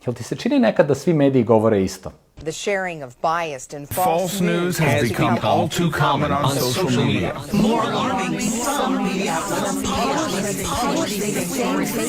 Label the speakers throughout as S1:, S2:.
S1: Jel ti se čini nekad da svi mediji govore isto?
S2: The sharing of biased and
S3: False news has become all too common on social media.
S4: More alarming, some media outlets publish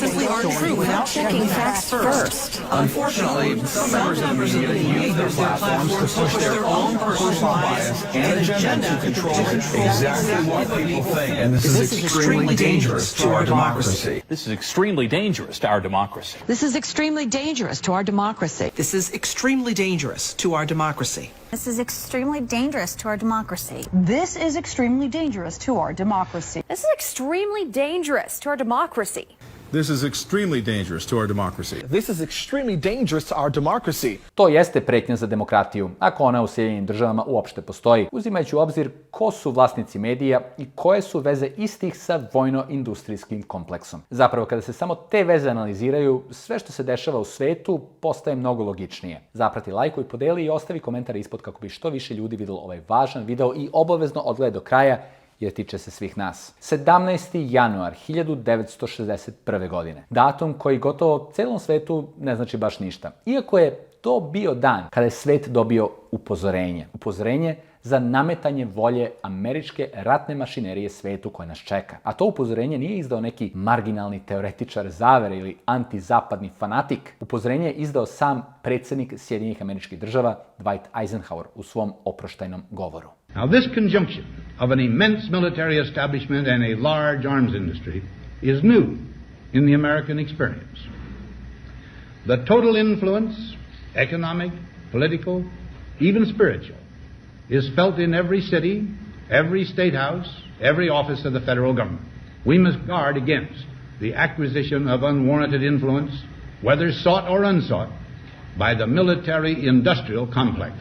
S4: simply aren't true without checking facts first.
S3: Unfortunately, some members of the media use their platforms to push their own personal bias and agenda to control exactly what people think. And this is extremely dangerous to our democracy.
S5: This is extremely dangerous to our democracy.
S4: This is extremely dangerous to our democracy.
S6: This is extremely dangerous to our democracy.
S7: This is extremely dangerous to our democracy.
S8: This is extremely dangerous to our democracy.
S9: This is extremely dangerous to our democracy.
S10: This is extremely dangerous to our democracy.
S3: This is extremely dangerous to our democracy.
S1: To jeste pretnja za demokratiju, ako ona u Sjedinjenim državama uopšte postoji, uzimajući u obzir ko su vlasnici medija i koje su veze istih sa vojno-industrijskim kompleksom. Zapravo, kada se samo te veze analiziraju, sve što se dešava u svetu postaje mnogo logičnije. Zaprati, lajkuj, podeli i ostavi komentar ispod kako bi što više ljudi videlo ovaj važan video i obavezno odgledaj do kraja, jer tiče se svih nas. 17. januar 1961. godine. Datum koji gotovo celom svetu ne znači baš ništa. Iako je to bio dan kada je svet dobio upozorenje. Upozorenje za nametanje volje američke ratne mašinerije svetu koje nas čeka. A to upozorenje nije izdao neki marginalni teoretičar zavere ili antizapadni fanatik. Upozorenje je izdao sam predsjednik Sjedinjenih Američkih Država Dwight Eisenhower u svom oproštajnom govoru.
S11: Now, this conjunction of an immense military establishment and a large arms industry is new in the American experience. The total influence, economic, political, even spiritual, is felt in every city, every state house, every office of the federal government. We must guard against the acquisition of unwarranted influence, whether sought or unsought, by the military-industrial complex.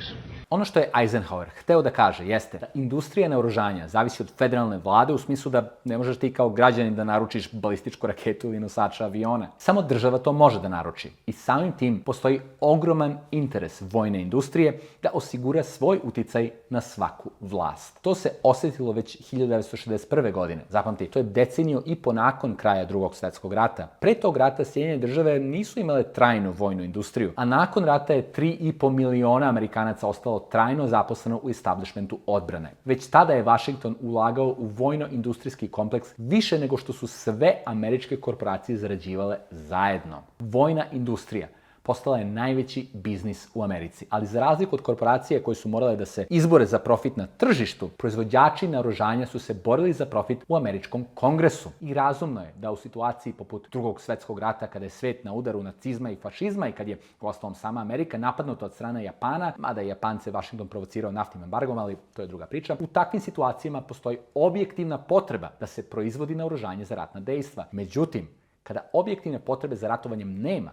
S1: Ono što je Eisenhower hteo da kaže jeste da industrija naoružanja zavisi od federalne vlade u smislu da ne možeš ti kao građanin da naručiš balističku raketu ili nosača aviona. Samo država to može da naruči. I samim tim postoji ogroman interes vojne industrije da osigura svoj uticaj na svaku vlast. To se osjetilo već 1961. godine. Zapamti, to je deceniju i po nakon kraja Drugog svjetskog rata. Pre tog rata Sjedinjene države nisu imale trajnu vojnu industriju, a nakon rata je 3,5 miliona Amerikanaca ostalo trajno zaposleno u establishmentu odbrane. Već tada je Washington ulagao u vojno-industrijski kompleks više nego što su sve američke korporacije zarađivale zajedno. Vojna industrija postala je najveći biznis u Americi, ali za razliku od korporacije koje su morale da se izbore za profit na tržištu, proizvođači naoružanja su se borili za profit u američkom kongresu. I razumno je da u situaciji poput Drugog svjetskog rata, kada je svet na udaru nacizma i fašizma i kad je uostalom sama Amerika napadnuta od strane Japana, mada je Japance Washington provocirao naftnim embargom, ali to je druga priča, u takvim situacijama postoji objektivna potreba da se proizvodi naoružanje za ratna dejstva. Međutim, kada objektivne potrebe za ratovanjem nema,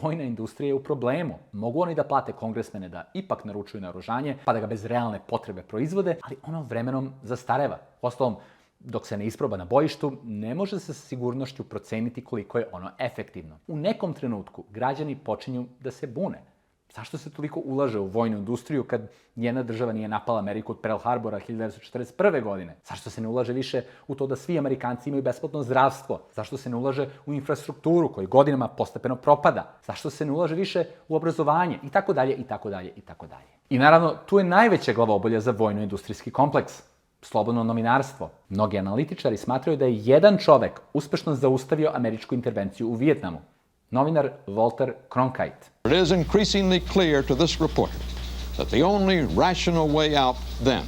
S1: vojna industrija je u problemu. Mogu oni da plate kongresmene da ipak naručuju naoružanje, pa da ga bez realne potrebe proizvode, ali ono vremenom zastareva. Uostalom, dok se ne isproba na bojištu, ne može se sa sigurnošću proceniti koliko je ono efektivno. U nekom trenutku građani počinju da se bune. Zašto se toliko ulaže u vojnu industriju kad nijedna država nije napala Ameriku od Pearl Harbora 1941. godine? Zašto se ne ulaže više u to da svi Amerikanci imaju besplatno zdravstvo? Zašto se ne ulaže u infrastrukturu koja godinama postepeno propada? Zašto se ne ulaže više u obrazovanje? I tako dalje, i tako dalje, i tako dalje. I naravno, tu je najveća glavobolja za vojno-industrijski kompleks. Slobodno novinarstvo. Mnogi analitičari smatraju da je jedan čovek uspešno zaustavio američku intervenciju u Vijetnamu. Novinar Walter Cronkite.
S12: It is increasingly clear to this reporter that the only rational way out then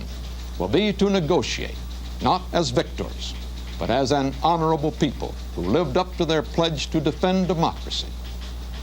S12: will be to negotiate, not as victors, but as an honorable people who lived up to their pledge to defend democracy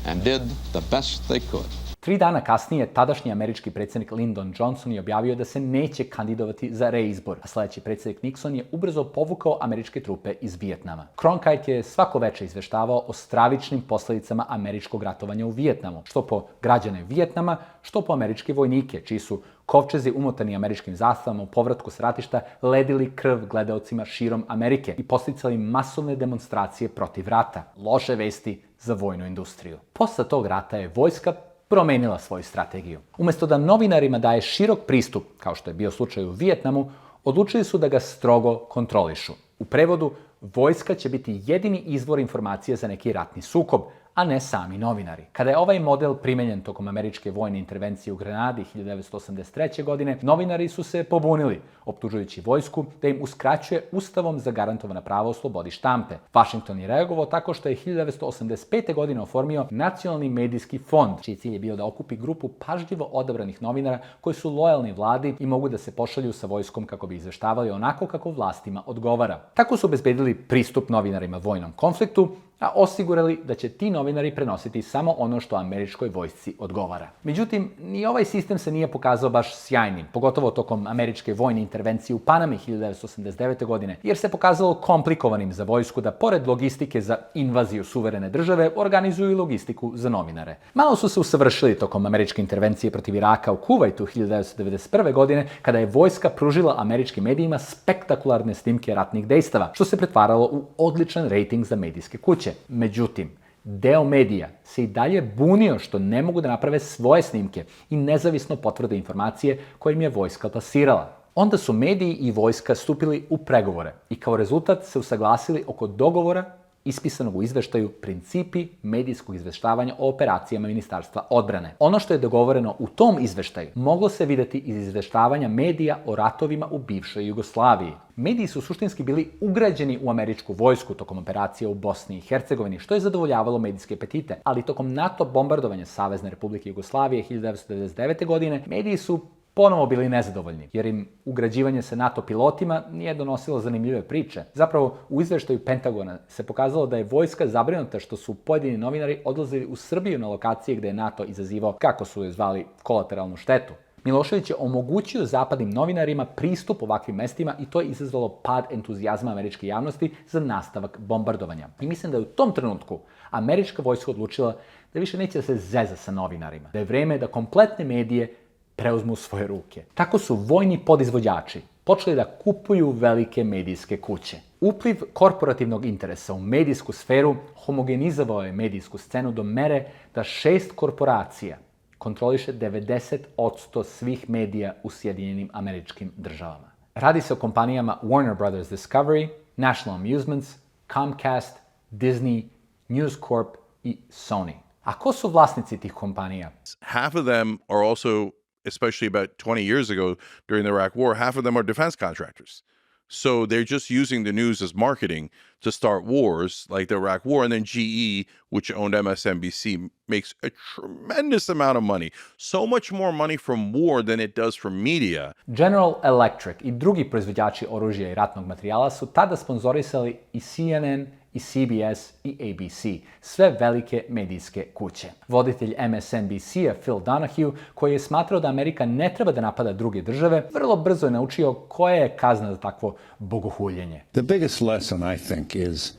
S12: and did the best they could.
S1: 3 dana kasnije, tadašnji američki predsjednik Lyndon Johnson je objavio da se neće kandidovati za reizbor, a sledeći predsjednik Nixon je ubrzo povukao američke trupe iz Vijetnama. Cronkite je svako veče izveštavao o stravičnim posledicama američkog ratovanja u Vijetnamu, što po građane Vijetnama, što po američke vojnike, čiji su kovčezi umotani američkim zastavama u povratku s ratišta ledili krv gledaocima širom Amerike i podsticali masovne demonstracije protiv rata. Loše vesti za vojnu industriju. Posle tog rata je vojska promenila svoju strategiju. Umesto da novinarima daje širok pristup, kao što je bio slučaj u Vijetnamu, odlučili su da ga strogo kontrolišu. U prevodu, vojska će biti jedini izvor informacije za neki ratni sukob, a ne sami novinari. Kada je ovaj model primenjen tokom američke vojne intervencije u Grenadi 1983. godine, novinari su se pobunili, optužujući vojsku da im uskraćuje ustavom zagarantovana prava o slobodi štampe. Washington je reagovao tako što je 1985. godine oformio Nacionalni medijski fond, čiji cilj je bio da okupi grupu pažljivo odabranih novinara koji su lojalni vladi i mogu da se pošalju sa vojskom kako bi izveštavali onako kako vlastima odgovara. Tako su obezbedili pristup novinarima vojnom konfliktu, a osigurali da će ti novinari prenositi samo ono što američkoj vojsci odgovara. Međutim, ni ovaj sistem se nije pokazao baš sjajnim, pogotovo tokom američke vojne intervencije u Panami 1989. godine, jer se pokazalo komplikovanim za vojsku da, pored logistike za invaziju suverene države, organizuju i logistiku za novinare. Malo su se usavršili tokom američke intervencije protiv Iraka u Kuvajtu 1991. godine, kada je vojska pružila američkim medijima spektakularne snimke ratnih dejstava, što se pretvaralo u odličan rejting za medijske kuće. Međutim, deo medija se i dalje bunio što ne mogu da naprave svoje snimke i nezavisno potvrde informacije koje im je vojska plasirala. Onda su mediji i vojska stupili u pregovore i kao rezultat se usaglasili oko dogovora ispisanog u izveštaju Principi medijskog izveštavanja o operacijama Ministarstva odbrane. Ono što je dogovoreno u tom izveštaju moglo se videti iz izveštavanja medija o ratovima u bivšoj Jugoslaviji. Mediji su suštinski bili ugrađeni u američku vojsku tokom operacije u Bosni i Hercegovini, što je zadovoljavalo medijske apetite, ali tokom NATO bombardovanja Savezne Republike Jugoslavije 1999. godine mediji su ponovo bili nezadovoljni, jer im ugrađivanje sa NATO pilotima nije donosilo zanimljive priče. Zapravo, u izveštaju Pentagona se pokazalo da je vojska zabrinuta što su pojedini novinari odlazili u Srbiju na lokacije gde je NATO izazivao, kako su je zvali, kolateralnu štetu. Milošević je omogućio zapadnim novinarima pristup ovakvim mestima i to je izazvalo pad entuzijazma američke javnosti za nastavak bombardovanja. I mislim da je u tom trenutku američka vojska odlučila da više neće da se zeza sa novinarima, da je vreme da kompletne medije preuzmu u svoje ruke. Tako su vojni podizvođači počeli da kupuju velike medijske kuće. Upliv korporativnog interesa u medijsku sferu homogenizovao je medijsku scenu do mere da 6 korporacija kontroliše 90% svih medija u Sjedinjenim Američkim Državama. Radi se o kompanijama Warner Brothers Discovery, National Amusements, Comcast, Disney, News Corp i Sony. A ko su vlasnici tih kompanija?
S10: Half of them are also, especially about 20 years ago during the Iraq War, half of them are defense contractors. So they're just using the news as marketing to start wars like the Iraq War. And then GE, which owned MSNBC, makes a tremendous amount of money. So much more money from war than it does from media.
S1: General Electric i drugi proizvođači oružja i ratnog materijala su tada sponzorisali i CNN, i CBS i ABC, sve velike medijske kuće. Voditelj MSNBC-a Phil Donahue, koji je smatrao da Amerika ne treba da napada druge države, vrlo brzo je naučio koja je kazna za takvo bogohuljenje.
S11: The biggest lesson, I think, is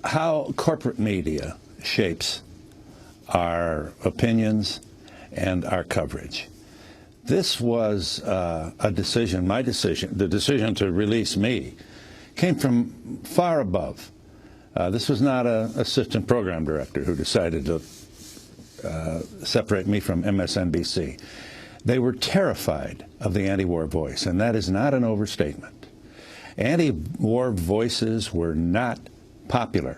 S11: how corporate media shapes our opinions and our coverage. This was a decision, my decision, the decision to release me, came from far above. This was not an assistant program director who decided to separate me from MSNBC. They were terrified of the anti-war voice, and that is not an overstatement. Anti-war voices were not popular.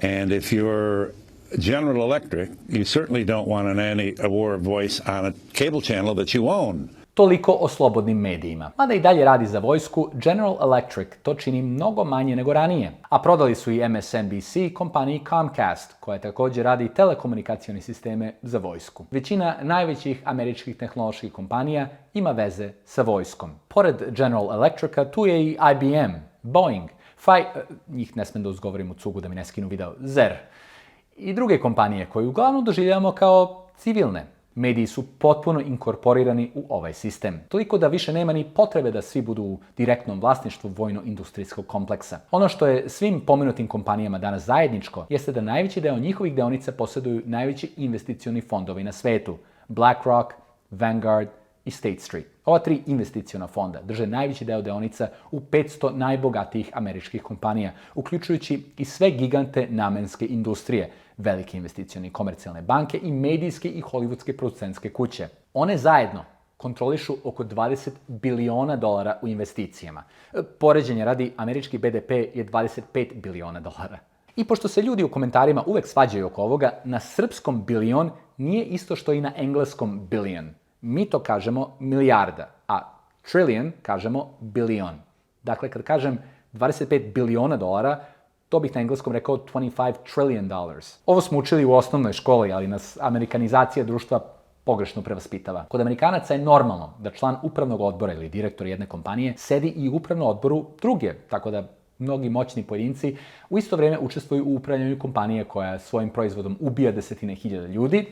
S11: And if you're General Electric, you certainly don't want an anti-war voice on a cable channel that you own.
S1: Toliko o slobodnim medijima. Mada i dalje radi za vojsku, General Electric to čini mnogo manje nego ranije. A prodali su i MSNBC kompaniji Comcast, koja također radi telekomunikacione sisteme za vojsku. Većina najvećih američkih tehnoloških kompanija ima veze sa vojskom. Pored General Electrica, tu je i IBM, Boeing, njih ne smem da uzgovorim u cugu da mi ne skinu video, Zer. I druge kompanije koje uglavnom doživljavamo kao civilne. Mediji su potpuno inkorporirani u ovaj sistem. Toliko da više nema ni potrebe da svi budu u direktnom vlasništvu vojno-industrijskog kompleksa. Ono što je svim pomenutim kompanijama danas zajedničko jeste da najveći deo njihovih deonica posjeduju najveći investicioni fondovi na svetu. BlackRock, Vanguard i State Street. Ova 3 investiciona fonda drže najveći deo deonica u 500 najbogatijih američkih kompanija, uključujući i sve gigante namenske industrije, velike investicione komercijalne banke i medijske i hollywoodske producentske kuće. One zajedno kontrolišu oko $20 biliona u investicijama. Poređenja radi, američki BDP je $25 biliona. I pošto se ljudi u komentarima uvek svađaju oko ovoga, na srpskom bilion nije isto što i na engleskom billion. Mi to kažemo milijarda, a trillion kažemo bilion. Dakle, kad kažem 25 biliona dolara, to bih na engleskom rekao 25 trillion dollars. Ovo smo učili u osnovnoj školi, ali nas amerikanizacija društva pogrešno prevaspitava. Kod Amerikanaca je normalno da član upravnog odbora ili direktor jedne kompanije sedi i u upravnom odboru druge, tako da mnogi moćni pojedinci u isto vrijeme učestvuju u upravljanju kompanije koja svojim proizvodom ubija desetine hiljada ljudi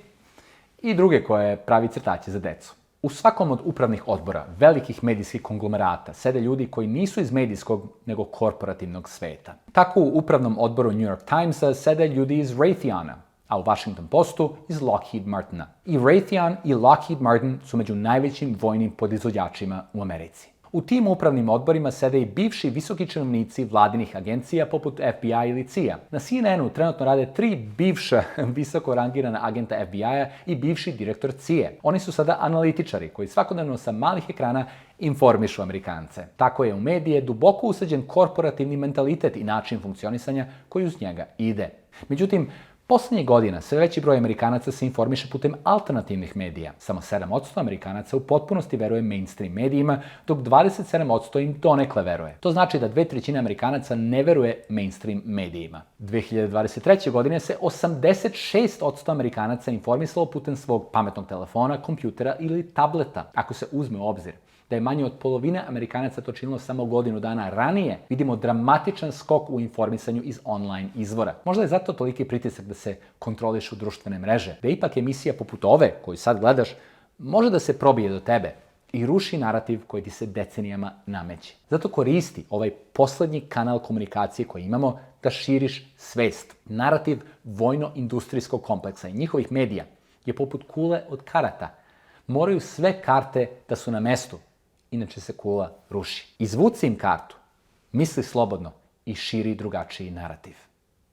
S1: i druge koje pravi crtaće za decu. U svakom od upravnih odbora velikih medijskih konglomerata sede ljudi koji nisu iz medijskog, nego korporativnog sveta. Tako u upravnom odboru New York Timesa sede ljudi iz Raytheona, a u Washington Postu iz Lockheed Martina. I Raytheon i Lockheed Martin su među najvećim vojnim podizvođačima u Americi. U tim upravnim odborima sede i bivši visoki činovnici vladinih agencija poput FBI ili CIA. Na CNN-u trenutno rade 3 bivša visoko rangirana agenta FBI-a i bivši direktor CIA. Oni su sada analitičari koji svakodnevno sa malih ekrana informišu Amerikance. Tako je u medije duboko usađen korporativni mentalitet i način funkcionisanja koji uz njega ide. Međutim, poslednjih godina sve veći broj Amerikanaca se informiše putem alternativnih medija. Samo 7% Amerikanaca u potpunosti veruje mainstream medijima, dok 27% im donekle veruje. To znači da 2/3 Amerikanaca ne veruje mainstream medijima. 2023. godine se 86% Amerikanaca informisalo putem svog pametnog telefona, kompjutera ili tableta, ako se uzme u obzir da je manje od polovine Amerikanaca to činilo samo godinu dana ranije, vidimo dramatičan skok u informisanju iz online izvora. Možda je zato toliki pritisak da se kontrolišu društvene mreže, da ipak emisija poput ove, koju sad gledaš, može da se probije do tebe i ruši narativ koji ti se decenijama nameće. Zato koristi ovaj poslednji kanal komunikacije koji imamo da širiš svest. Narativ vojno-industrijskog kompleksa i njihovih medija je poput kule od karata. Moraju sve karte da su na mestu, inače se kula ruši. Izvuci im kartu, misli slobodno i širi drugačiji narativ.